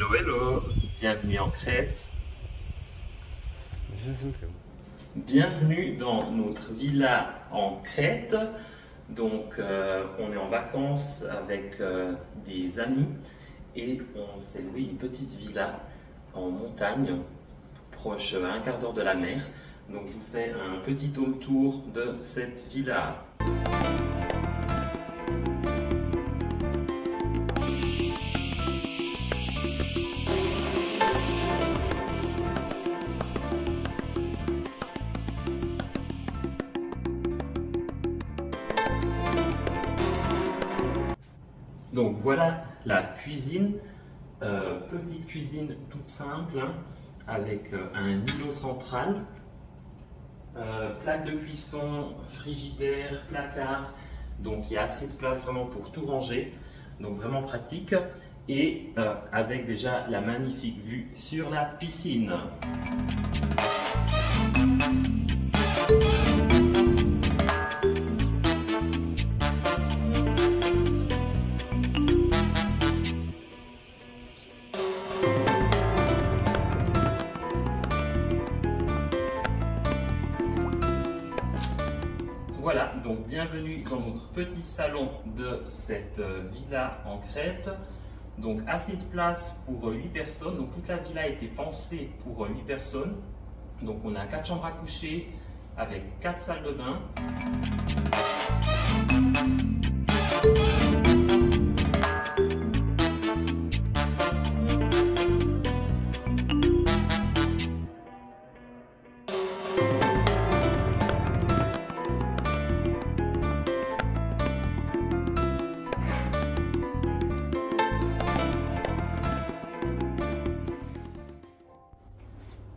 Hello, hello, bienvenue en Crète. Bienvenue dans notre villa en Crète. Donc, on est en vacances avec des amis et on s'est loué une petite villa en montagne, proche à un quart d'heure de la mer. Donc, je vous fais un petit home tour de cette villa. Donc voilà la cuisine, petite cuisine toute simple, hein, avec un îlot central, plaque de cuisson, frigidaire, placard, donc il y a assez de place vraiment pour tout ranger, donc vraiment pratique, et avec déjà la magnifique vue sur la piscine. Voilà, donc bienvenue dans notre petit salon de cette villa en Crète. Donc assez de place pour 8 personnes. Donc toute la villa a été pensée pour 8 personnes. Donc on a 4 chambres à coucher avec 4 salles de bain.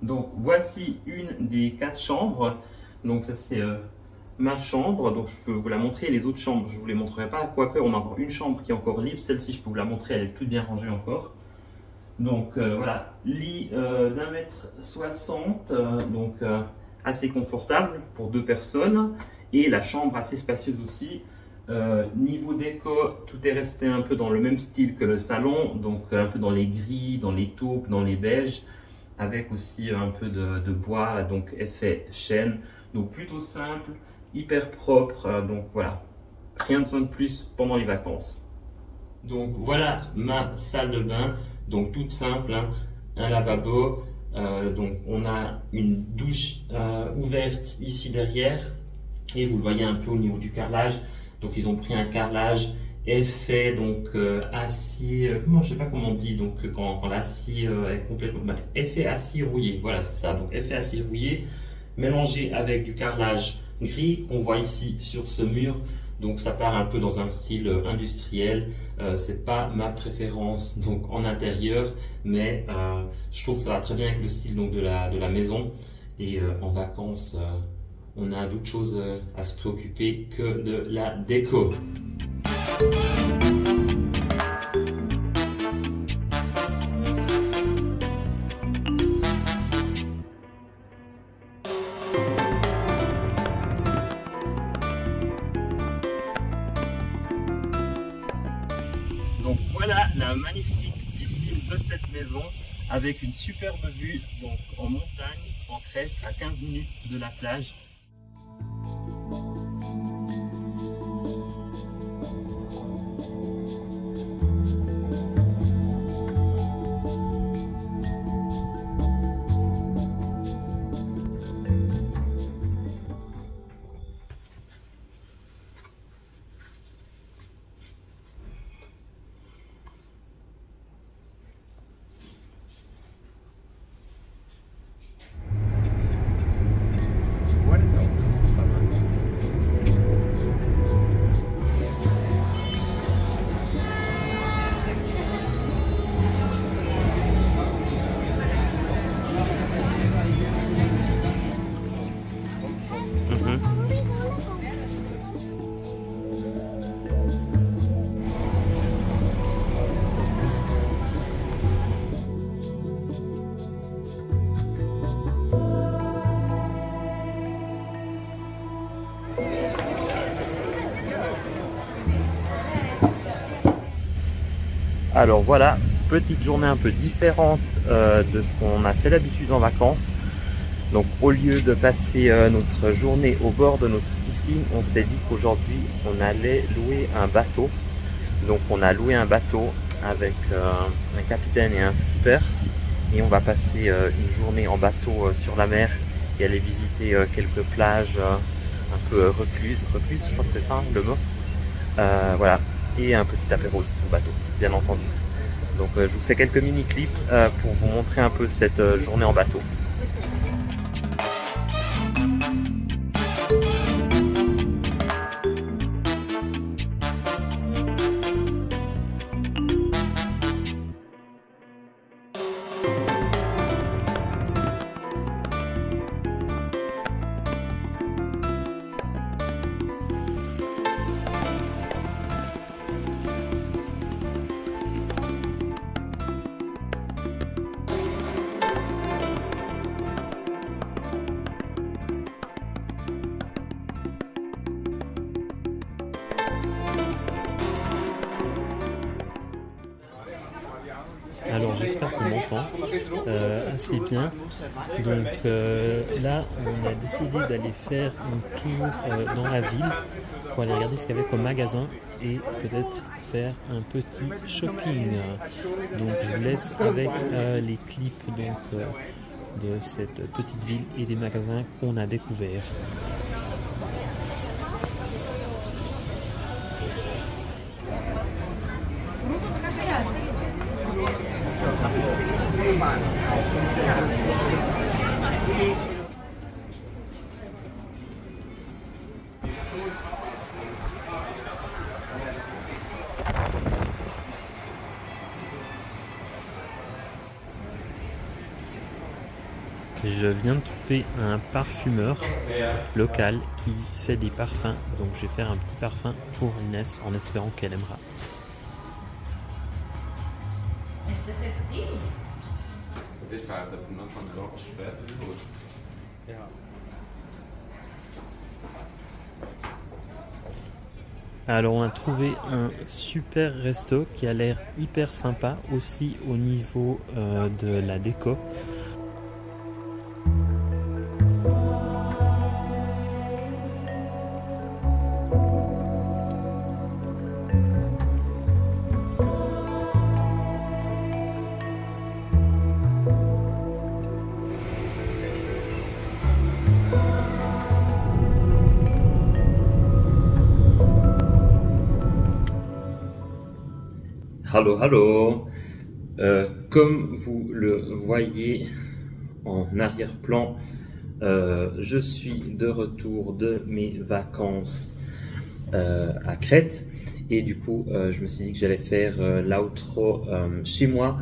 Donc voici une des 4 chambres. Donc ça c'est ma chambre. Donc je peux vous la montrer. Les autres chambres je ne vous les montrerai pas. Quoique on a encore une chambre qui est encore libre. Celle-ci je peux vous la montrer. Elle est toute bien rangée encore. Donc voilà, lit d'1,60 m. Donc assez confortable pour 2 personnes. Et la chambre assez spacieuse aussi. Niveau déco, tout est resté un peu dans le même style que le salon. Donc un peu dans les gris, dans les taupes, dans les beiges, avec aussi un peu de bois, donc effet chêne. Donc plutôt simple, hyper propre, donc voilà, rien besoin de plus pendant les vacances. Donc voilà ma salle de bain, donc toute simple, hein, un lavabo, donc on a une douche ouverte ici derrière, et vous le voyez un peu au niveau du carrelage. Donc ils ont pris un carrelage effet donc acier, comment je sais pas comment on dit, donc quand l'acier est complètement, effet acier rouillé, voilà c'est ça, donc effet acier rouillé mélangé avec du carrelage gris qu'on voit ici sur ce mur. Donc ça part un peu dans un style industriel, c'est pas ma préférence donc en intérieur, mais je trouve que ça va très bien avec le style donc de la maison. Et en vacances on a d'autres choses à se préoccuper que de la déco. Donc voilà la magnifique piscine de cette maison avec une superbe vue donc en montagne, en Crète, à 15 minutes de la plage. Alors voilà petite journée un peu différente de ce qu'on a fait d'habitude en vacances. Donc au lieu de passer notre journée au bord de notre piscine, on s'est dit qu'aujourd'hui on allait louer un bateau. Donc on a loué un bateau avec un capitaine et un skipper. Et on va passer une journée en bateau sur la mer et aller visiter quelques plages un peu recluses, je crois que c'est ça le mot. Voilà, et un petit apéro aussi sur le bateau, bien entendu. Donc je vous fais quelques mini-clips pour vous montrer un peu cette journée en bateau. Alors j'espère qu'on m'entend assez bien. Donc là on a décidé d'aller faire un tour dans la ville pour aller regarder ce qu'il y avait comme magasin et peut-être faire un petit shopping. Donc je vous laisse avec les clips donc, de cette petite ville et des magasins qu'on a découverts. Je viens de trouver un parfumeur local qui fait des parfums, donc je vais faire un petit parfum pour Inès en espérant qu'elle aimera. Alors on a trouvé un super resto qui a l'air hyper sympa aussi au niveau de la déco. Hallo, hallo. Comme vous le voyez en arrière-plan, je suis de retour de mes vacances à Crète et du coup je me suis dit que j'allais faire l'outro chez moi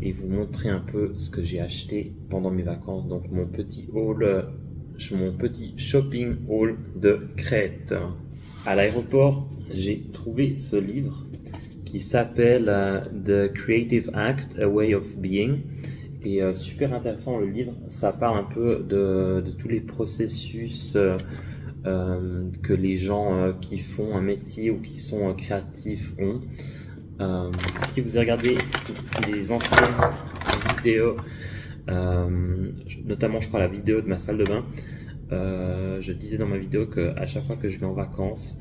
et vous montrer un peu ce que j'ai acheté pendant mes vacances, donc mon petit haul, mon petit shopping haul de Crète. À l'aéroport, j'ai trouvé ce livre qui s'appelle The Creative Act, A Way of Being. Et super intéressant le livre, ça parle un peu de tous les processus que les gens qui font un métier ou qui sont créatifs ont. Si vous avez regardé les anciennes vidéos, notamment je crois la vidéo de ma salle de bain, je disais dans ma vidéo qu'à chaque fois que je vais en vacances,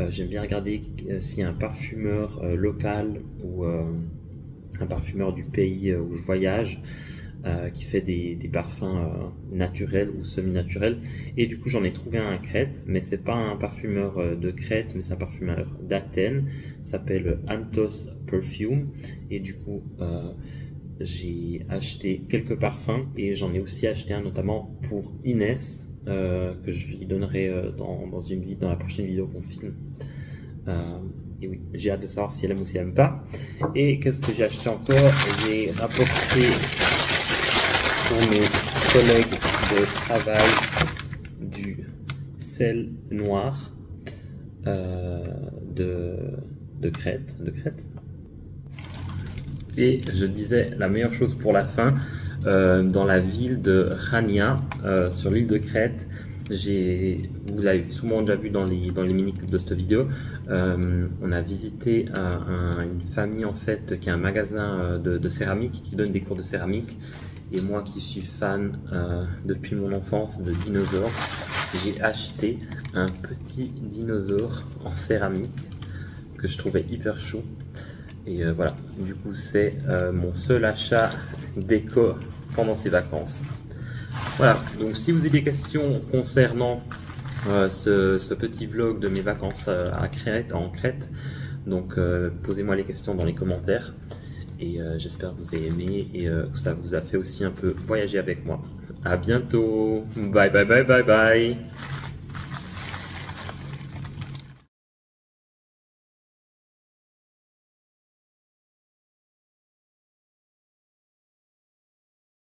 j'aime bien regarder s'il y a un parfumeur local ou un parfumeur du pays où je voyage qui fait des parfums naturels ou semi-naturels. Et du coup, j'en ai trouvé un à Crète, mais c'est pas un parfumeur de Crète, mais c'est un parfumeur d'Athènes. S'appelle Anthos Perfume. Et du coup, j'ai acheté quelques parfums et j'en ai aussi acheté un notamment pour Inès. Que je lui donnerai dans la prochaine vidéo qu'on filme. Et oui, j'ai hâte de savoir si elle aime ou si elle aime pas. Et qu'est-ce que j'ai acheté encore? J'ai rapporté pour mes collègues de travail du sel noir de Crète. Et je disais la meilleure chose pour la fin. Dans la ville de Chania, sur l'île de Crète, Vous l'avez souvent déjà vu dans les mini-clips de cette vidéo, on a visité une famille en fait qui a un magasin de céramique, qui donne des cours de céramique. Et moi qui suis fan depuis mon enfance de dinosaures, j'ai acheté un petit dinosaure en céramique que je trouvais hyper chou. Et voilà, du coup c'est mon seul achat déco pendant ces vacances. Voilà, donc si vous avez des questions concernant ce petit vlog de mes vacances en Crète, donc posez-moi les questions dans les commentaires. Et j'espère que vous avez aimé et que ça vous a fait aussi un peu voyager avec moi. À bientôt. Bye bye bye bye bye.